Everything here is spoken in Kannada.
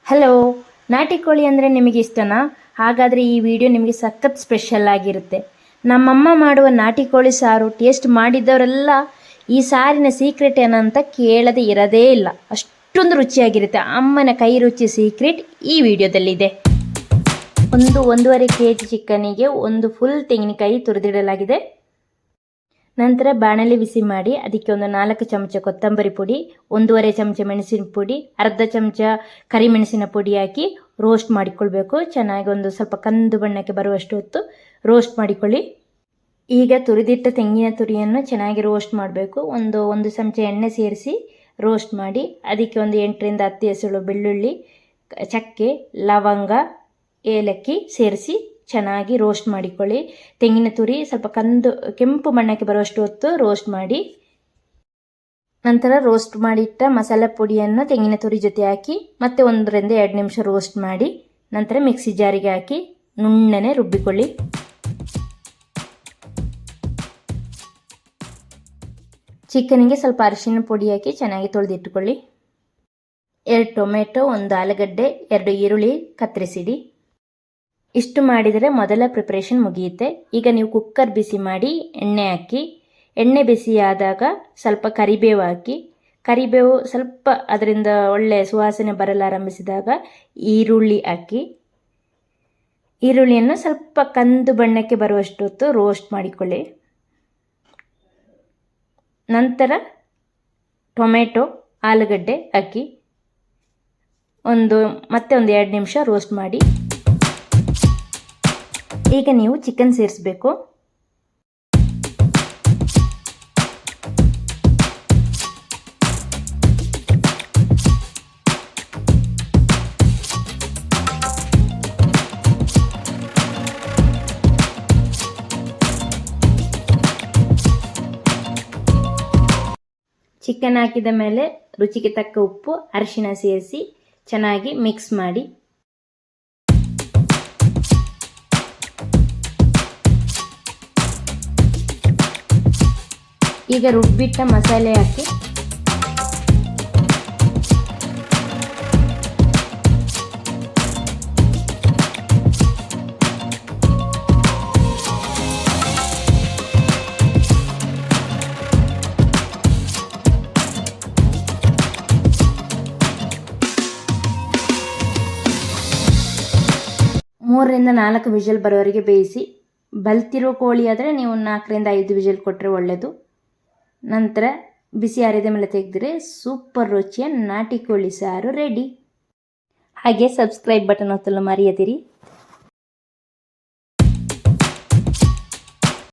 ಹಲೋ, ನಾಟಿ ಕೋಳಿ ಅಂದರೆ ನಿಮಗೆ ಇಷ್ಟನಾ? ಹಾಗಾದರೆ ಈ ವಿಡಿಯೋ ನಿಮಗೆ ಸಖತ್ ಸ್ಪೆಷಲ್ ಆಗಿರುತ್ತೆ. ನಮ್ಮಮ್ಮ ಮಾಡುವ ನಾಟಿ ಕೋಳಿ ಸಾರು ಟೇಸ್ಟ್ ಮಾಡಿದವರೆಲ್ಲ ಈ ಸಾರಿನ ಸೀಕ್ರೆಟ್ ಏನಂತ ಕೇಳದೆ ಇರೋದೇ ಇಲ್ಲ. ಅಷ್ಟೊಂದು ರುಚಿಯಾಗಿರುತ್ತೆ. ಅಮ್ಮನ ಕೈ ರುಚಿ ಸೀಕ್ರೆಟ್ ಈ ವಿಡಿಯೋದಲ್ಲಿದೆ. 1.5 kg ಚಿಕನಿಗೆ ಒಂದು ಫುಲ್ ತೆಂಗಿನಕಾಯಿ ತುರಿದಿಡಲಾಗಿದೆ. ನಂತರ ಬಾಣಲೆ ಬಿಸಿ ಮಾಡಿ ಅದಕ್ಕೆ ಒಂದು 4 ಚಮಚ ಕೊತ್ತಂಬರಿ ಪುಡಿ, 1.5 ಚಮಚ ಮೆಣಸಿನ ಪುಡಿ, ಅರ್ಧ ಚಮಚ ಕರಿಮೆಣಸಿನ ಪುಡಿ ಹಾಕಿ ರೋಸ್ಟ್ ಮಾಡಿಕೊಳ್ಬೇಕು. ಚೆನ್ನಾಗಿ ಒಂದು ಸ್ವಲ್ಪ ಕಂದು ಬಣ್ಣಕ್ಕೆ ಬರುವಷ್ಟು ಹೊತ್ತು ರೋಸ್ಟ್ ಮಾಡಿಕೊಳ್ಳಿ. ಈಗ ತುರಿದಿಟ್ಟ ತೆಂಗಿನ ತುರಿಯನ್ನು ಚೆನ್ನಾಗಿ ರೋಸ್ಟ್ ಮಾಡಬೇಕು. ಒಂದು ಚಮಚ ಎಣ್ಣೆ ಸೇರಿಸಿ ರೋಸ್ಟ್ ಮಾಡಿ ಅದಕ್ಕೆ ಒಂದು 8ರಿಂದ 10 ಎಸಳು ಬೆಳ್ಳುಳ್ಳಿ, ಚಕ್ಕೆ, ಲವಂಗ, ಏಲಕ್ಕಿ ಸೇರಿಸಿ ಚೆನ್ನಾಗಿ ರೋಸ್ಟ್ ಮಾಡಿಕೊಳ್ಳಿ. ತೆಂಗಿನ ತುರಿ ಸ್ವಲ್ಪ ಕೆಂಪು ಬಣ್ಣಕ್ಕೆ ಬರುವಷ್ಟು ಹೊತ್ತು ರೋಸ್ಟ್ ಮಾಡಿ ನಂತರ ರೋಸ್ಟ್ ಮಾಡಿಟ್ಟ ಮಸಾಲೆ ಪುಡಿಯನ್ನು ತೆಂಗಿನ ತುರಿ ಜೊತೆ ಹಾಕಿ ಮತ್ತೆ 1ರಿಂದ 2 ನಿಮಿಷ ರೋಸ್ಟ್ ಮಾಡಿ ನಂತರ ಮಿಕ್ಸಿ ಜಾರಿಗೆ ಹಾಕಿ ನುಣ್ಣನೆ ರುಬ್ಬಿಕೊಳ್ಳಿ. ಚಿಕನಿಗೆ ಸ್ವಲ್ಪ ಅರಿಶಿನ ಪುಡಿ ಹಾಕಿ ಚೆನ್ನಾಗಿ ತೊಳೆದಿಟ್ಟುಕೊಳ್ಳಿ. 2 ಟೊಮೆಟೊ, 1 ಆಲೂಗಡ್ಡೆ, 2 ಈರುಳ್ಳಿ ಕತ್ತರಿಸಿಡಿ. ಇಷ್ಟು ಮಾಡಿದರೆ ಮೊದಲ ಪ್ರಿಪರೇಷನ್ ಮುಗಿಯುತ್ತೆ. ಈಗ ನೀವು ಕುಕ್ಕರ್ ಬಿಸಿ ಮಾಡಿ ಎಣ್ಣೆ ಹಾಕಿ, ಎಣ್ಣೆ ಬಿಸಿಯಾದಾಗ ಸ್ವಲ್ಪ ಕರಿಬೇವು ಹಾಕಿ, ಕರಿಬೇವು ಸ್ವಲ್ಪ ಅದರಿಂದ ಒಳ್ಳೆಯ ಸುವಾಸನೆ ಬರಲಾರಂಭಿಸಿದಾಗ ಈರುಳ್ಳಿ ಹಾಕಿ, ಈರುಳ್ಳಿಯನ್ನು ಸ್ವಲ್ಪ ಕಂದು ಬಣ್ಣಕ್ಕೆ ಬರುವಷ್ಟು ಹೊತ್ತು ರೋಸ್ಟ್ ಮಾಡಿಕೊಳ್ಳಿ. ನಂತರ ಟೊಮೆಟೊ, ಆಲೂಗಡ್ಡೆ ಹಾಕಿ ಮತ್ತೆ ಒಂದು 2 ನಿಮಿಷ ರೋಸ್ಟ್ ಮಾಡಿ. ಈಗ ನೀವು ಚಿಕನ್ ಸೇರಿಸಬೇಕು. ಚಿಕನ್ ಹಾಕಿದ ಮೇಲೆ ರುಚಿಗೆ ತಕ್ಕ ಉಪ್ಪು, ಅರಿಶಿನ ಸೇರಿಸಿ ಚೆನ್ನಾಗಿ ಮಿಕ್ಸ್ ಮಾಡಿ. ಈಗ ರುಬ್ಬಿಟ್ಟ ಮಸಾಲೆ ಹಾಕಿ ಮೂರರಿಂದ 4 ವಿಷಲ್ ಬರೋವರೆಗೆ ಬೇಯಿಸಿ. ಬಲ್ತಿರೋ ಕೋಳಿ ಆದರೆ ನೀವು 4ರಿಂದ 5 ವಿಷಲ್ ಕೊಟ್ಟರೆ ಒಳ್ಳೆಯದು. ನಂತರ ಬಿಸಿ ಆರಿದ ಮೇಲೆ ತೆಗೆದರೆ ಸೂಪರ್ ರುಚಿಯ ನಾಟಿ ಕೋಳಿ ಸಾರು ರೆಡಿ. ಹಾಗೆ ಸಬ್ಸ್ಕ್ರೈಬ್ ಬಟನ್ ಒತ್ತಲು ಮರೆಯದಿರಿ.